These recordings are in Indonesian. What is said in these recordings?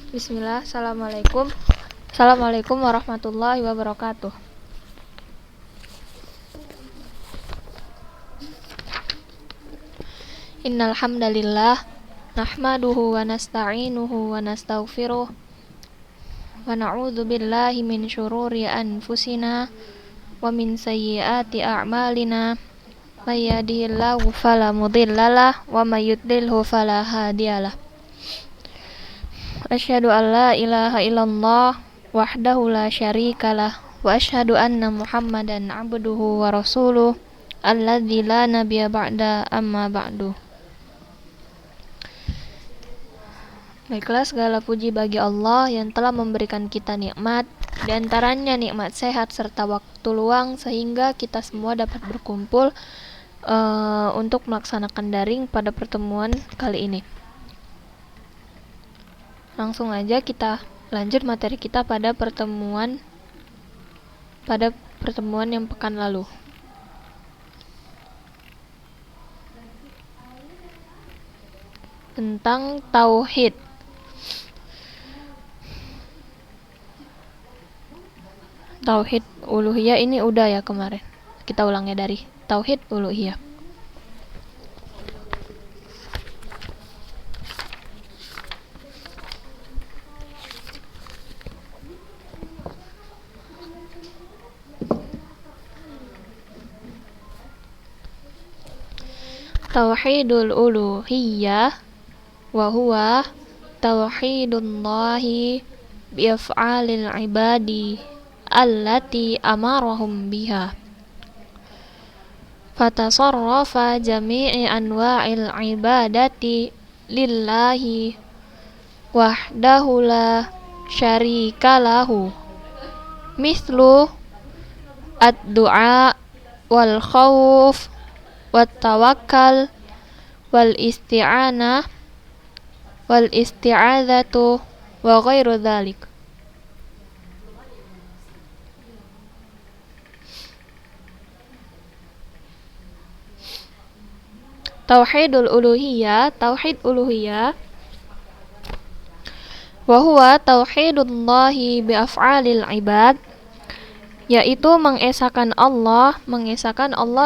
Bismillah, Assalamualaikum warahmatullahi wabarakatuh. Innal hamdalillah nahmaduhu wa nasta'inuhu wa nastaghfiruh wa na'udzu billahi min syururi anfusina wa min sayyiati a'malina may yahdihillahu fala mudhillalah wa may yudlilhu fala hadiyalah. Asyhadu an la ilaha illallah wahdahu la syarikalah wa asyhadu anna Muhammadan abduhu wa rasuluh alladzi la nabiyya ba'da amma ba'du. Baiklah, segala puji bagi Allah yang telah memberikan kita nikmat, di antaranya nikmat sehat serta waktu luang sehingga kita semua dapat berkumpul untuk melaksanakan daring pada pertemuan kali ini. Langsung aja kita lanjut materi kita pada pertemuan yang pekan lalu. Tentang tauhid. Tauhid uluhiyah ini udah ya kemarin. Kita ulangnya dari tauhid uluhiyah. Tauhidul uluhiyah wa huwa tauhidullahi bi af'alil ibadi allati amarahum biha fatasarrafa jami'i anwa'il ibadati lillahi wahdahu la syarika lahu mislu ad-du'a wal khawf wat tawakkal wal isti'anah wal isti'adzatu wa ghairu dzalik. Tauhidul uluhiyah, tauhid uluhiyah wa huwa tauhidullahi bi af'alil ibad, yaitu mengesahkan Allah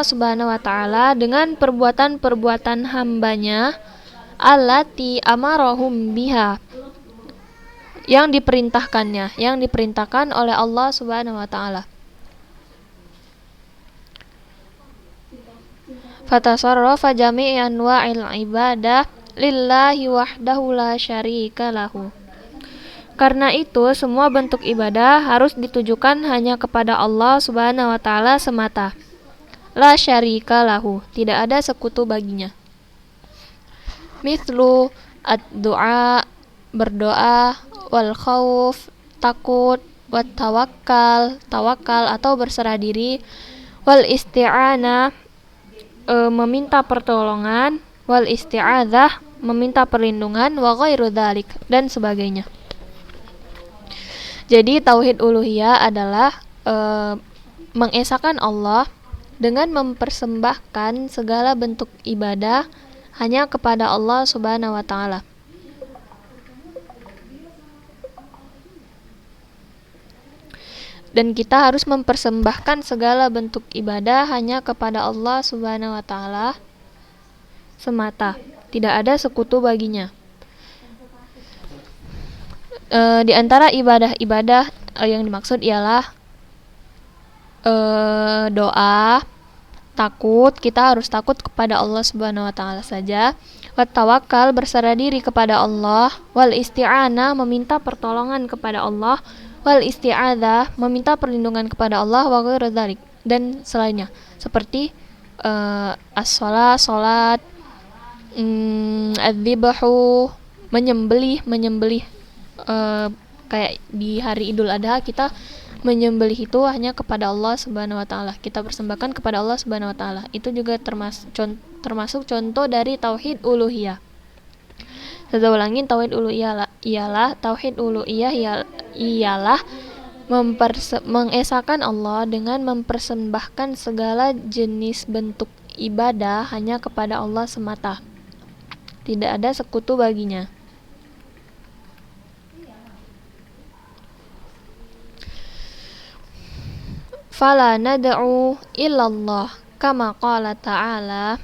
Subhanahu wa taala dengan perbuatan-perbuatan hambanya allati amarahum biha, yang diperintahkan oleh Allah Subhanahu wa taala. Fatasarrafa jami'i anwa'il ibadah lillahi wahdahu la syarika lahu. Karena itu, semua bentuk ibadah harus ditujukan hanya kepada Allah Subhanahu wa taala semata. La syarika lahu, tidak ada sekutu baginya. Mithlu ad-du'a, berdoa, wal khauf, takut, wat tawakkal, tawakal atau berserah diri, wal isti'anah, meminta pertolongan, wal isti'adzah, meminta perlindungan, wa ghairu dzalik, dan sebagainya. Jadi tauhid uluhiyah adalah mengesahkan Allah dengan mempersembahkan segala bentuk ibadah hanya kepada Allah Subhanahu wa taala. Dan kita harus mempersembahkan segala bentuk ibadah hanya kepada Allah Subhanahu wa taala semata, tidak ada sekutu baginya. Di antara ibadah-ibadah yang dimaksud ialah doa, takut, kita harus takut kepada Allah Subhanahu wa taala saja. Wat tawakkal, berserah diri kepada Allah. Wal isti'anah, meminta pertolongan kepada Allah. Wal isti'adzah, meminta perlindungan kepada Allah. Wa ghairu dzalik, dan selainnya, seperti as-shalah, salat, adz-dzibhu, menyembelih, kayak di hari Idul Adha kita menyembelih itu hanya kepada Allah Subhanahu wa taala. Kita persembahkan kepada Allah Subhanahu wa taala. Itu juga termasuk contoh dari tauhid uluhiyah. Saya ulangi, tauhid uluhiyah ialah mengesahkan Allah dengan mempersembahkan segala jenis bentuk ibadah hanya kepada Allah semata. Tidak ada sekutu baginya. Fala nad'u illallah kama qala ta'ala.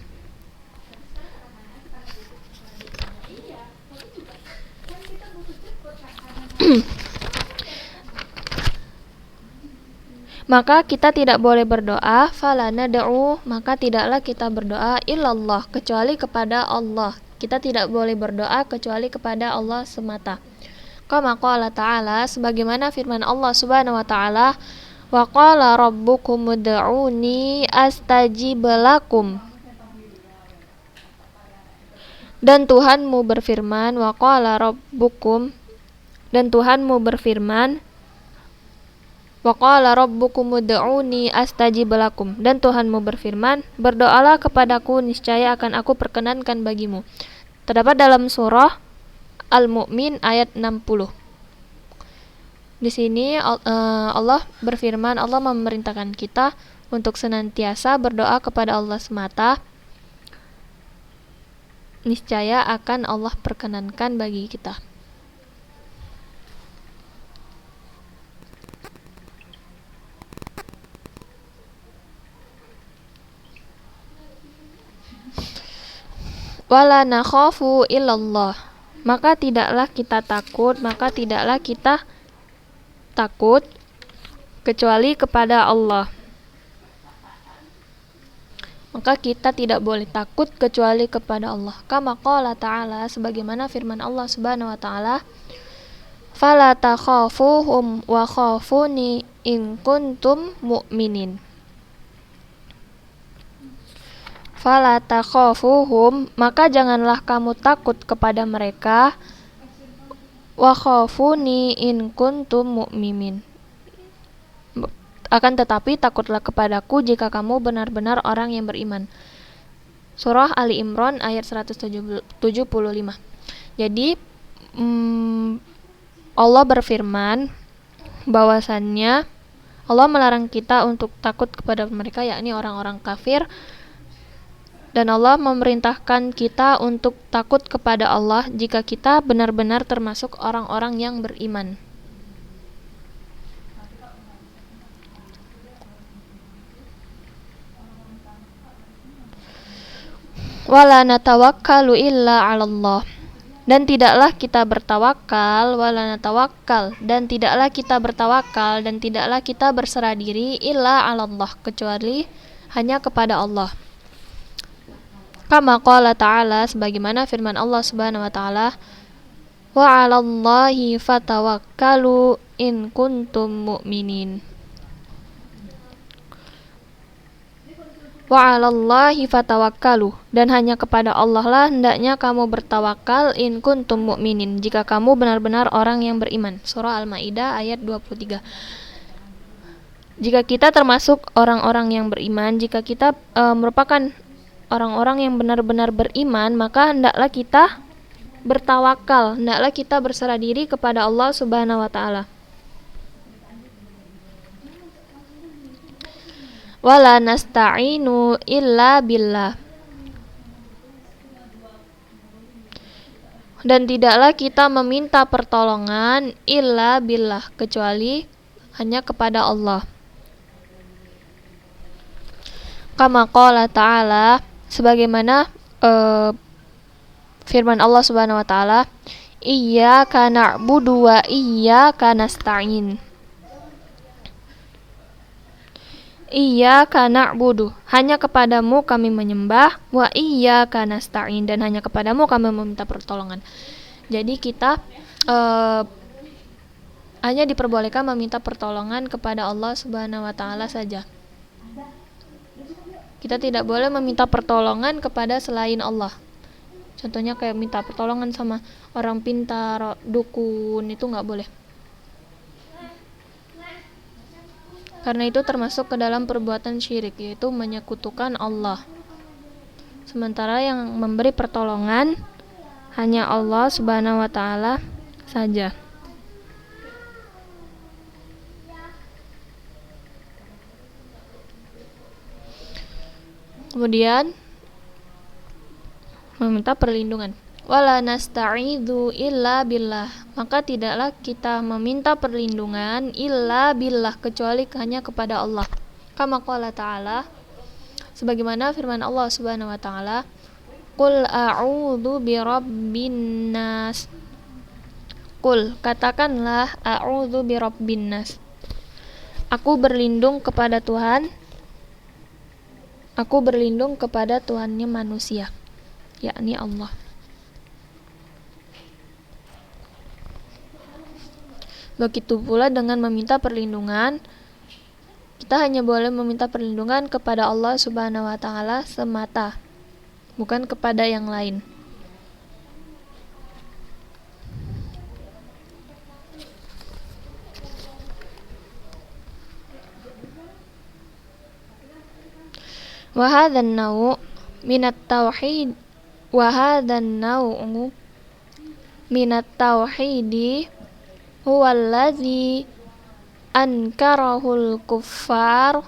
Maka kita tidak boleh berdoa, fala nad'u, maka tidaklah kita berdoa illallah, kecuali kepada Allah. Kita tidak boleh berdoa kecuali kepada Allah semata. Kama qala ta'ala, sebagaimana firman Allah Subhanahu wa ta'ala, wa qala rabbukum ud'uni astajib lakum. Dan Tuhanmu berfirman, wa qala rabbukum, dan Tuhanmu berfirman, wa qala rabbukum ud'uni astajib lakum, dan Tuhanmu berfirman, berdoalah kepadaku, niscaya akan aku perkenankan bagimu. Terdapat dalam surah Al-Mu'min ayat 60. Di sini Allah berfirman, Allah memerintahkan kita untuk senantiasa berdoa kepada Allah semata. Niscaya akan Allah perkenankan bagi kita. Wala nakhafu illallah, maka tidaklah kita takut kecuali kepada Allah. Maka kita tidak boleh takut kecuali kepada Allah. Kama qala ta'ala, sebagaimana firman Allah Subhanahu wa ta'ala, fala takhafuhum wa khafuni in kuntum mu'minin. Fala takhafuhum, maka janganlah kamu takut kepada mereka, wa khafuni in kuntum mu'minin. Akan tetapi takutlah kepadaku jika kamu benar-benar orang yang beriman. Surah Ali Imran ayat 175. Jadi Allah berfirman bahwasannya Allah melarang kita untuk takut kepada mereka, yakni orang-orang kafir. Dan Allah memerintahkan kita untuk takut kepada Allah jika kita benar-benar termasuk orang-orang yang beriman. Wala natawakkalu illa 'alallah. Dan tidaklah kita bertawakal, dan tidaklah kita berserah diri illa 'alallah, kecuali hanya kepada Allah. Kama qala ta'ala, sebagaimana firman Allah Subhanahu wa ta'ala, wa 'alallahi fatawakkalu in kuntum mu'minin. Wa 'alallahi fatawakkalu, dan hanya kepada Allah lah hendaknya kamu bertawakal, in kuntum mu'minin, jika kamu benar-benar orang yang beriman. Surah Al-Maidah ayat 23. Jika kita termasuk orang-orang yang beriman, jika kita merupakan orang-orang yang benar-benar beriman, maka hendaklah kita bertawakal, hendaklah kita berserah diri kepada Allah Subhanahu wa ta'ala. Wala nasta'inu illa billah. Dan tidaklah kita meminta pertolongan illa billah, kecuali hanya kepada Allah. Kama qala ta'ala, sebagaimana firman Allah Subhanahu wa ta'ala, iyyaka na'budu wa iyyaka nasta'in. Iyyaka na'budu, hanya kepadamu kami menyembah, wa iyyaka nasta'in, dan hanya kepadamu kami meminta pertolongan. Jadi kita hanya diperbolehkan meminta pertolongan kepada Allah Subhanahu wa ta'ala saja. Kita tidak boleh meminta pertolongan kepada selain Allah. Contohnya kayak minta pertolongan sama orang pintar, dukun, itu nggak boleh. Karena itu termasuk ke dalam perbuatan syirik, yaitu menyekutukan Allah. Sementara yang memberi pertolongan hanya Allah Subhanahu wa taala saja. Kemudian meminta perlindungan. Wala nasta'idzu illa billah. Maka tidaklah kita meminta perlindungan illa billah, kecuali hanya kepada Allah. Kama qala ta'ala, sebagaimana firman Allah Subhanahu wa taala, Qul a'udzu birabbin nas. Qul, katakanlah, a'udzu birabbin nas. Aku berlindung kepada Tuhan. Aku berlindung kepada Tuhannya manusia, yakni Allah. Begitu pula dengan meminta perlindungan, kita hanya boleh meminta perlindungan kepada Allah Subhanahu wa taala semata, bukan kepada yang lain. Wa hadzan naw' minat tauhid wa hadzan naw' minat tauhidi huwa allazi ankarahul kuffar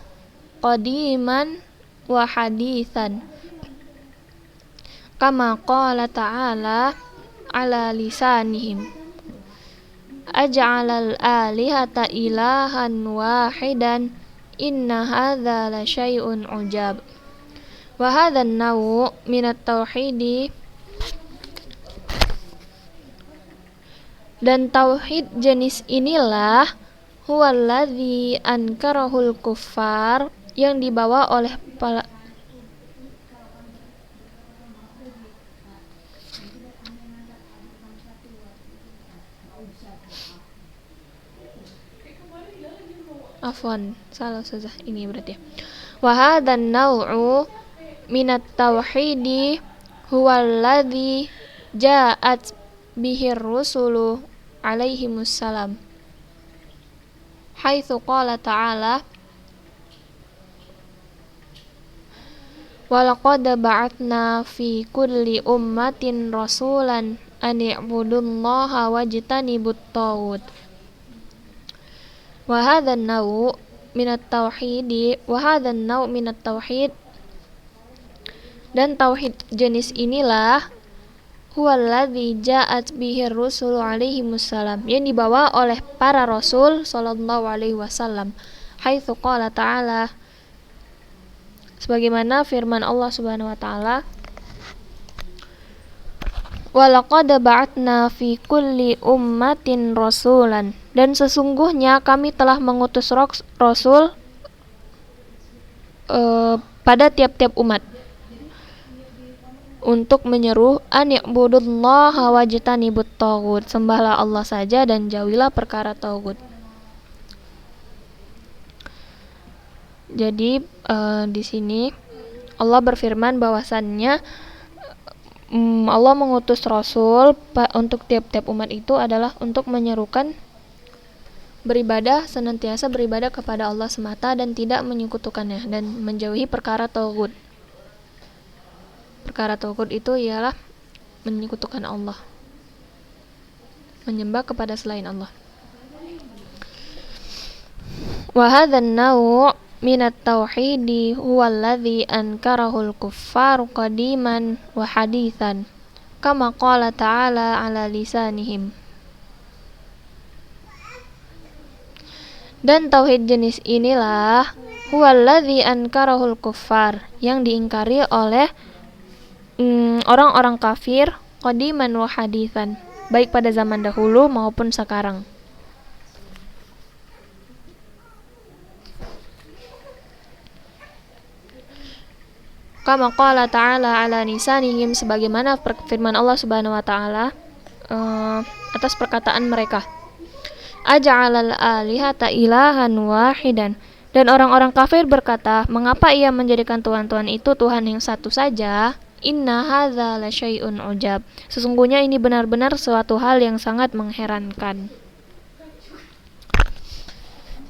qadiman wa hadithan, kama qala ta'ala ala lisanihim aj'alal alihata ilahan wahidan inna hadza la syai'un ujab. Wa hadzan naw' minat tauhidi, dan tauhid jenis inilah huwallazi ankarahul kuffar, yang dibawa oleh salah saja ini berarti. Wa hadzan naw'u minat tauhidi huwallazi ja'at bihir rusulu alaihimussalam, haitsu qala ta'ala walaqad ba'atna fi kulli ummatin rasulan an i'budullaha wajtanibut taghut. Wa hadzan naw' minat tauhidi wa hadzan naw' minat tauhid, dan tauhid jenis inilah huwallazi ja'at bihir rusulu alaihimussalam, yang dibawa oleh para rasul sallallahu alaihi wasallam, haitsu qala ta'ala, sebagaimana firman Allah Subhanahu wa taala, walaqad ba'atna fi kulli ummatin rasulan, dan sesungguhnya kami telah mengutus rasul pada tiap-tiap umat untuk menyeru an i'budullaha wajtanibut taghut, sembahlah Allah saja dan jauhilah perkara taghut. Jadi di sini Allah berfirman bahwasannya Allah mengutus rasul untuk tiap-tiap umat itu adalah untuk menyerukan beribadah, senantiasa beribadah kepada Allah semata dan tidak menyekutukannya, dan menjauhi perkara taghut. Perkara taghut itu ialah menyekutukan Allah, menyembah kepada selain Allah. Wa hadzan naw' minat tauhidi huwallazi ankarahul kuffar qadiman wa hadithan, kama qala ta'ala ala lisanihim. Dan tauhid jenis inilah huwallazi ankarahul kuffar, yang diingkari oleh orang-orang kafir qadiman wa hadithan, baik pada zaman dahulu maupun sekarang. Kama qala ta'ala ala lisanihim, sebagaimana firman Allah Subhanahu wa taala atas perkataan mereka, aj'alal alihata ilahan wahidan, dan orang-orang kafir berkata, mengapa ia menjadikan Tuhan-Tuhan itu Tuhan yang satu saja? Inna hadza la syai'un ujab, sesungguhnya ini benar-benar suatu hal yang sangat mengherankan.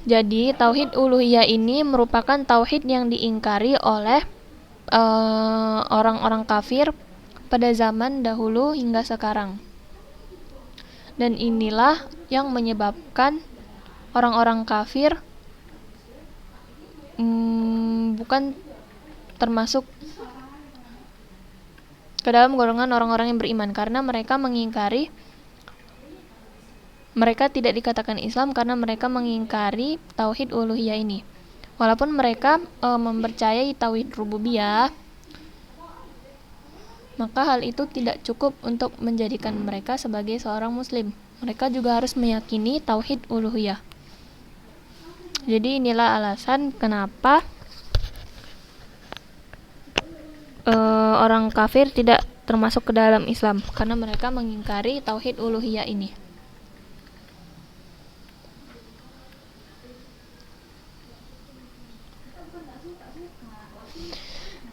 Jadi tauhid uluhiyah ini merupakan tauhid yang diingkari oleh orang-orang kafir pada zaman dahulu hingga sekarang. Dan inilah yang menyebabkan orang-orang kafir bukan termasuk ke dalam golongan orang-orang yang beriman, karena mereka mengingkari, mereka tidak dikatakan Islam karena mereka mengingkari tauhid uluhiyah ini. Walaupun mereka mempercayai tauhid rububiyah, maka hal itu tidak cukup untuk menjadikan mereka sebagai seorang muslim. Mereka juga harus meyakini tauhid uluhiyah. Jadi inilah alasan kenapa orang kafir tidak termasuk ke dalam Islam, karena mereka mengingkari tauhid uluhiyah ini.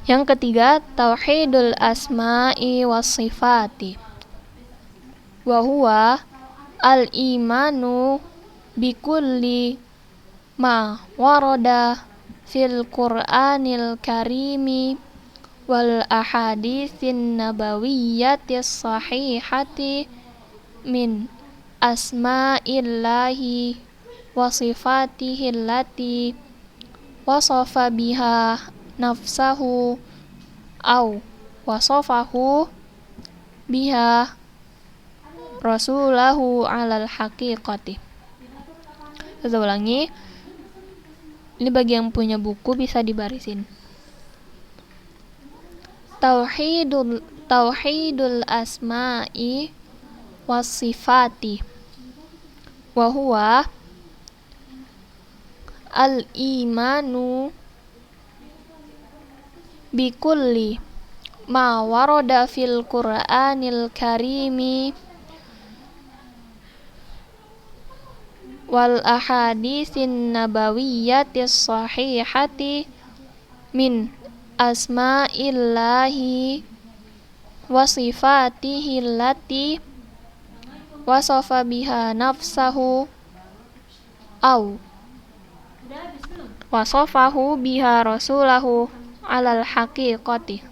Yang ketiga, tauhidul asma'i was sifati. Wa huwa al-imanu bikulli ma warada fil Qur'anil Karimi wal ahaditsin nabawiyyatis sahihati min asma'illahi wa sifatihi allati wasafa biha nafsahu au wasafahu biha rasulahu alal haqiqati. Saya ulangi. Ini bagi yang punya buku bisa dibarisin. Tauhidul asma'i was sifati wa huwa al-imanu bikulli ma warada fil Qur'anil Karimi wal ahaditsin nabawiyyatis sahihati min asma'illahi wa sifatihi allati wasafa biha nafsahu au wasafahu biha rasulahu alal haqiqati.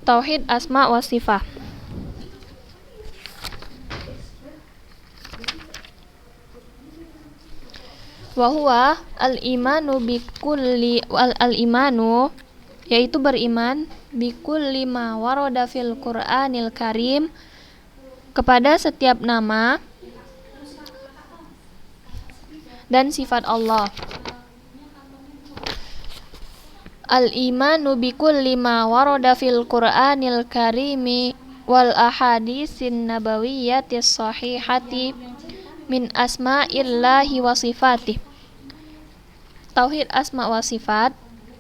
Tauhid asma wa sifat. Wa huwa al-imanu bikulli al-imanu, yaitu beriman bikulli ma warada fil Qur'anil Karim, kepada setiap nama dan sifat Allah. Al-imanu bikulli ma warada fil Qur'anil Karimi wal ahaditsin nabawiyyatis sahihati min asma'illahi wa sifatih. Tauhid asma wa sifat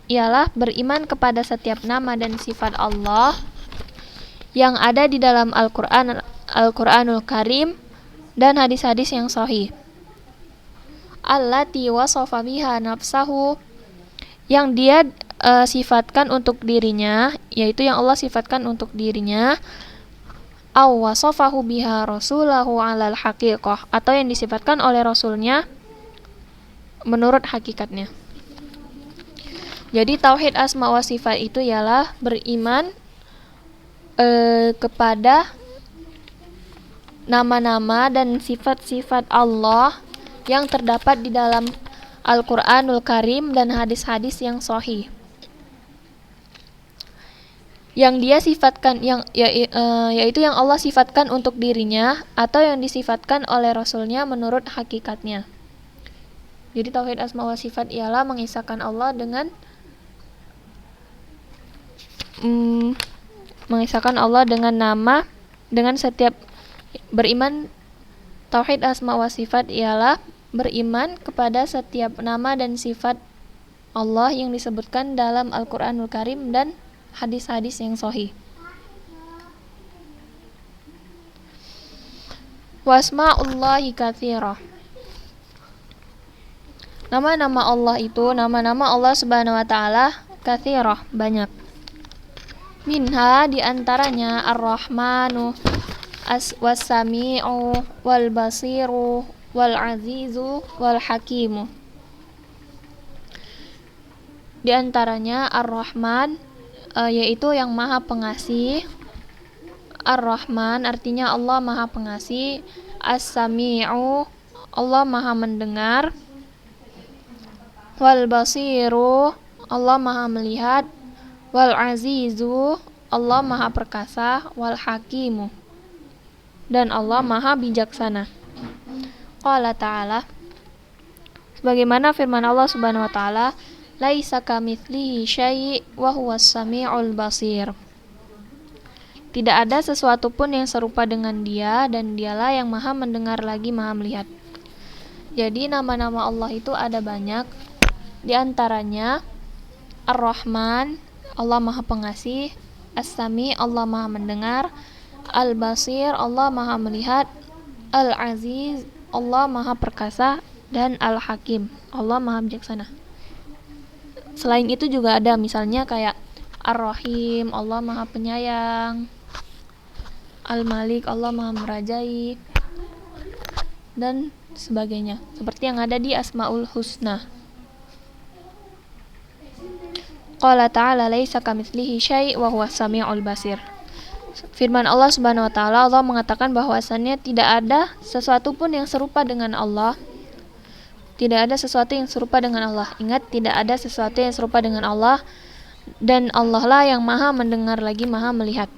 ialah beriman kepada setiap nama dan sifat Allah yang ada di dalam Al-Qur'anul Karim dan hadis-hadis yang sahih. Allati wasafa biha nafsahu, yang dia sifatkan untuk dirinya, yaitu yang Allah sifatkan untuk dirinya, aw wasafahu biha rasulahu alal haqiqah, atau yang disifatkan oleh rasulnya menurut hakikatnya. Jadi tauhid asma wa sifat itu ialah beriman kepada nama-nama dan sifat-sifat Allah yang terdapat di dalam Al-Qur'anul Karim dan hadis-hadis yang sahih. Yang dia sifatkan yaitu yang Allah sifatkan untuk dirinya atau yang disifatkan oleh rasulnya menurut hakikatnya. Jadi tauhid asma wa sifat ialah mengisahkan Allah dengan nama, dengan setiap beriman. Tauhid asma wa sifat ialah beriman kepada setiap nama dan sifat Allah yang disebutkan dalam Al-Qur'anul Karim dan hadis-hadis yang sahih. Wasma'ullahi katsira. Nama-nama Allah itu, nama-nama Allah Subhanahu wa taala katsirah, banyak. Minha, diantaranya Ar-Rahmanu, Was-Sami'u, Wal-Basiru, Wal-Azizu, Wal-Hakimu. Di antaranya Ar-Rahman, yaitu yang Maha Pengasih. Ar-Rahman artinya Allah Maha Pengasih. As-Sami'u, Allah Maha Mendengar. Wal Basiru, Allah Maha Melihat. Wal Azizu, Allah Maha Perkasa. Wal Hakimu, dan Allah Maha Bijaksana. Qala ta'ala, sebagaimana firman Allah Subhanahu wa taala, laisa kamitslihi syai' wa huwas samiul basir. Tidak ada sesuatu pun yang serupa dengan Dia, dan Dialah yang Maha mendengar lagi Maha melihat. Jadi nama-nama Allah itu ada banyak. Di antaranya Ar-Rahman, Allah Maha Pengasih. As-Sami, Allah Maha Mendengar. Al-Basir, Allah Maha Melihat. Al-Aziz, Allah Maha Perkasa. Dan Al-Hakim, Allah Maha Bijaksana. Selain itu juga ada misalnya kayak Ar-Rahim, Allah Maha Penyayang. Al-Malik, Allah Maha Merajai, dan sebagainya, seperti yang ada di Asmaul Husna. Qala ta'ala laisa kamitslihi syai' wa huwas samiul basir. Firman Allah Subhanahu wa taala, Allah mengatakan bahwasannya tidak ada sesuatu pun yang serupa dengan Allah. Tidak ada sesuatu yang serupa dengan Allah. Ingat, tidak ada sesuatu yang serupa dengan Allah, dan Allah lah yang Maha Mendengar lagi Maha Melihat.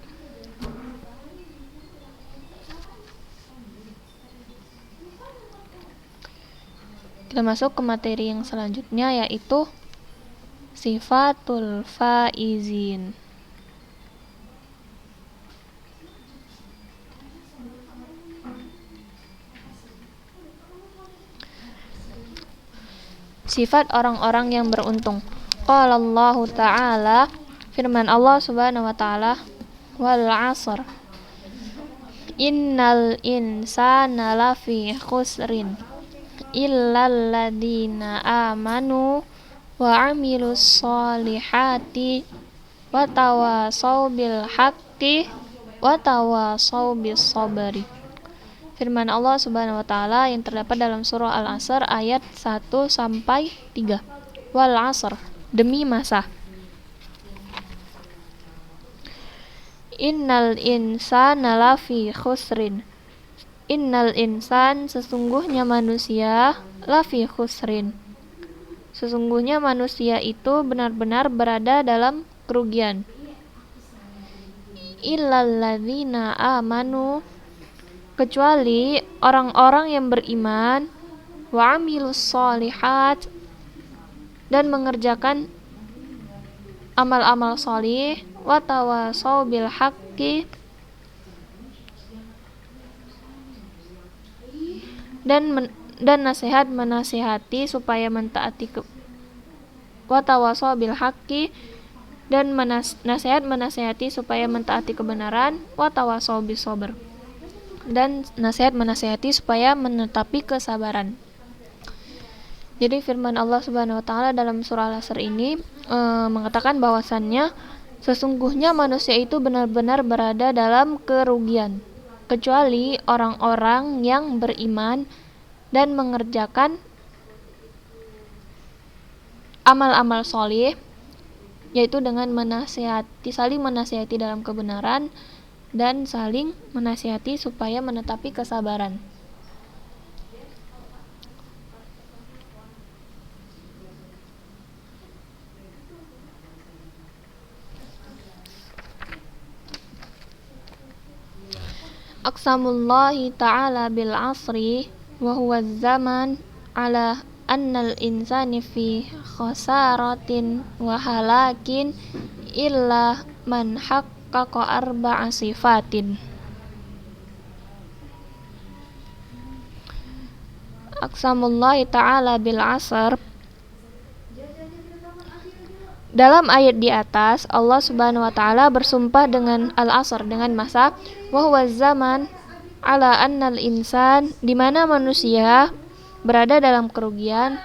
Kita masuk ke materi yang selanjutnya, yaitu Sifatul Faizin. Sifat orang-orang yang beruntung. Qala Allah Ta'ala, firman Allah Subhanahu wa taala, wal 'asr innal insana lafi khusrin illal ladzina amanu wa 'amilus solihati wa tawasaw bil haqqi wa tawasaw bis sabri. Firman Allah Subhanahu wa taala yang terdapat dalam surah Al-Asr ayat 1 sampai 3. Wal 'asr, demi masa. Innal insana lafi khusrin. Innal insan, sesungguhnya manusia, lafi khusrin. Sesungguhnya manusia itu benar-benar berada dalam kerugian. Illal ladzina amanu, kecuali orang-orang yang beriman, wa amilus solihat, dan mengerjakan amal-amal solih, wa tawasaw bil haqqi, dan nasihat menasihati supaya mentaati wa tawasaw bil haqqi, dan nasihat menasihati supaya mentaati kebenaran, wa tawasaw bis sabr, dan nasihat menasihati supaya menetapi kesabaran. Jadi firman Allah Subhanahu wa taala dalam surah Al-Asr ini mengatakan bahwasannya sesungguhnya manusia itu benar-benar berada dalam kerugian, kecuali orang-orang yang beriman dan mengerjakan amal-amal soleh, yaitu dengan saling menasihati dalam kebenaran dan saling menasihati supaya menetapi kesabaran. Aqsamullahi ta'ala bil asri wa huwa zaman ala annal insani fi khasaratin wa halakin illa man haqqaqa arba'a sifatin. Aqsamullahi ta'ala bil asr. Dalam ayat di atas, Allah Subhanahu wa taala bersumpah dengan al-asr, dengan masa, wa huwa zaman ala annal insan, di mana manusia berada dalam kerugian,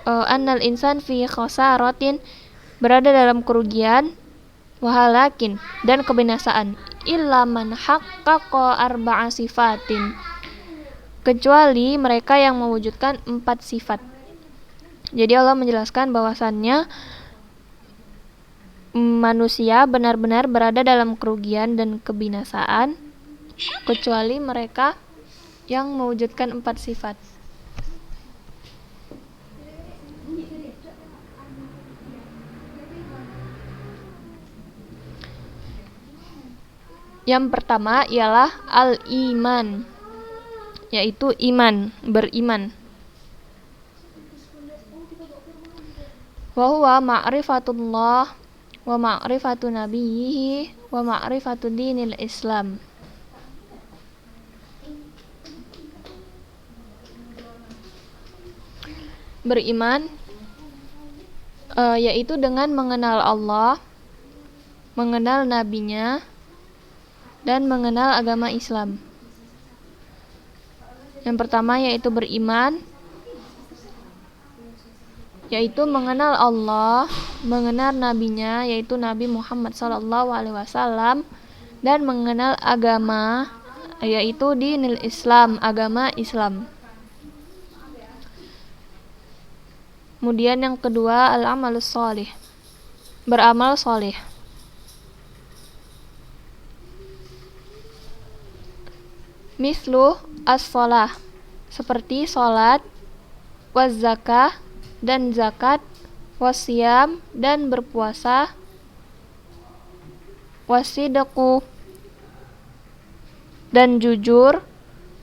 annal insan fi khasaratin, berada dalam kerugian, wa halakin, dan kebinasaan, illa man haqqaqa arba'a sifatin, kecuali mereka yang mewujudkan 4 sifat. Jadi Allah menjelaskan bahwasannya manusia benar-benar berada dalam kerugian dan kebinasaan kecuali mereka yang mewujudkan 4 sifat. Yang pertama ialah al-iman, yaitu iman, beriman. Wa huwa ma'rifatullah wa ma'rifatu nabiyhi wa ma'rifatu dinil Islam. Beriman yaitu dengan mengenal Allah, mengenal nabinya, dan mengenal agama Islam. Yang pertama yaitu beriman, yaitu mengenal Allah, mengenal nabinya, yaitu Nabi Muhammad SAW, dan mengenal agama, yaitu dinil Islam, agama Islam. Kemudian yang kedua al-amalus sholih, beramal sholih. Mislu as-sholah, seperti sholat, waz-zakah dan zakat, wasyam dan berpuasa, wasidqu dan jujur,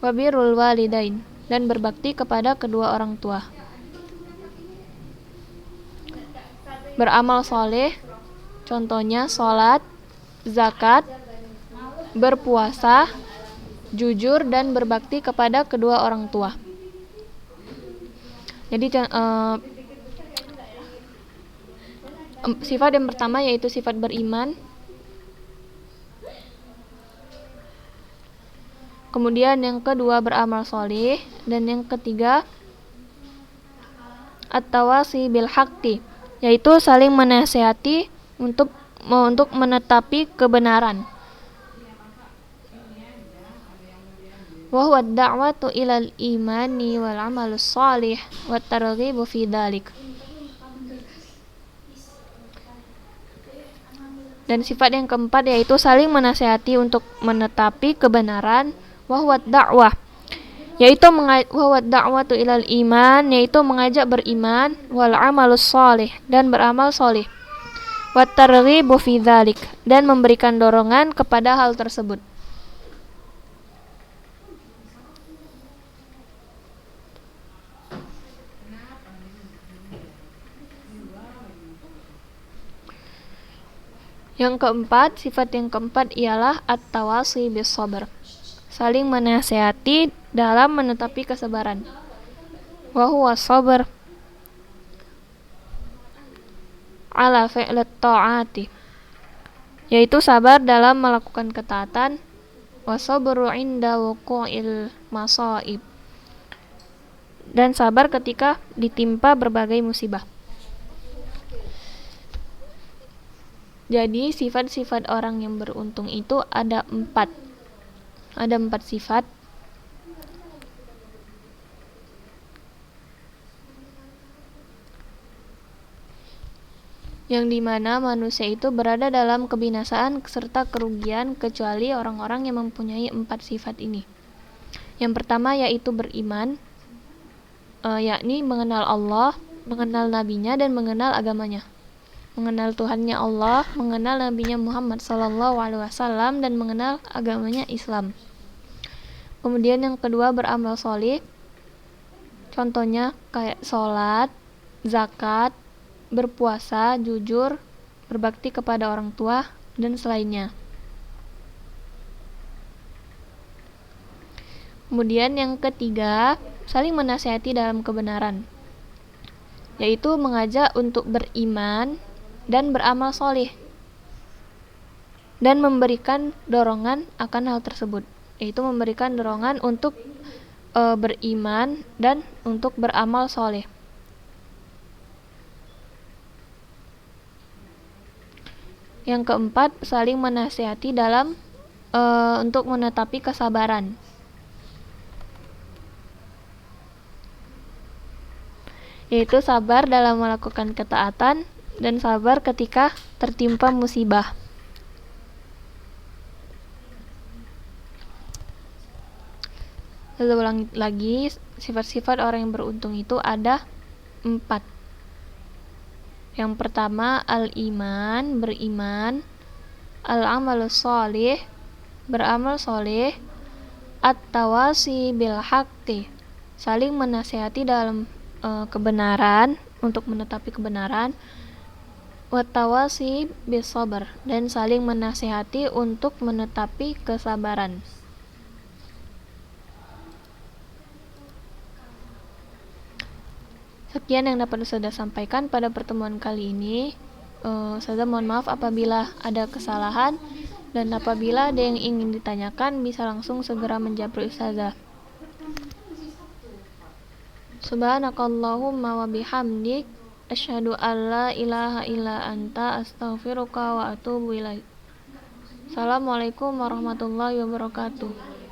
wabirul walidain dan berbakti kepada kedua orang tua. Beramal soleh, contohnya sholat, zakat, berpuasa, jujur dan berbakti kepada kedua orang tua. Jadi sifat yang pertama yaitu sifat beriman. Kemudian yang kedua beramal soleh, dan yang ketiga at-tawasi bil haqqi, yaitu saling menasihati untuk menetapi kebenaran. Wa huwa ad-da'watu ilal imani wal amalus shalih wat targhibu fi dzalik. Dan sifat yang keempat yaitu saling menasihati untuk menetapi kebenaran. Wa huwa ad-da'wah, yaitu wa da'watu ilal iman, yaitu mengajak beriman, wal amalus shalih dan beramal shalih, wat targhibu fi dzalik dan memberikan dorongan kepada hal tersebut. Yang keempat, sifat yang keempat ialah at-tawasi bis sabr, saling menasihati dalam menetapi kesabaran. Wa huwa sabr ala fi'lat ta'ati, yaitu sabar dalam melakukan ketaatan, wa sabru inda wuqu'il masaib, dan sabar ketika ditimpa berbagai musibah. Jadi sifat-sifat orang yang beruntung itu ada 4 sifat. Yang dimana manusia itu berada dalam kebinasaan serta kerugian kecuali orang-orang yang mempunyai 4 sifat ini. Yang pertama yaitu beriman, yakni mengenal Allah, mengenal nabinya dan mengenal agamanya. Mengenal Tuhannya Allah, mengenal nabinya Muhammad SAW, dan mengenal agamanya Islam. Kemudian yang kedua beramal sholih, contohnya kayak sholat, zakat, berpuasa, jujur, berbakti kepada orang tua, dan selainnya. Kemudian yang ketiga, saling menasihati dalam kebenaran, yaitu mengajak untuk beriman dan beramal sholih, dan memberikan dorongan akan hal tersebut, yaitu memberikan dorongan untuk beriman dan untuk beramal sholih. Yang keempat, saling menasihati dalam untuk menetapi kesabaran. yaitu sabar dalam melakukan ketaatan dan sabar ketika tertimpa musibah. Lalu ulang lagi, sifat-sifat orang yang beruntung itu ada 4. Yang pertama, al-iman, beriman, al-amalus sholih, beramal soleh, at-tawasi bil haqqi, saling menasihati dalam kebenaran, untuk menetapi kebenaran, wat-tawasi bis sabar, dan saling menasihati untuk menetapi kesabaran. Sekian yang dapat saya sampaikan pada pertemuan kali ini. Saya mohon maaf apabila ada kesalahan, dan apabila ada yang ingin ditanyakan bisa langsung segera menjapri ustazah. Subhanakallahumma wa bihamdik asyhadu an la ilaha illa anta astaghfiruka wa atubu ilaik. Assalamualaikum warahmatullahi wabarakatuh.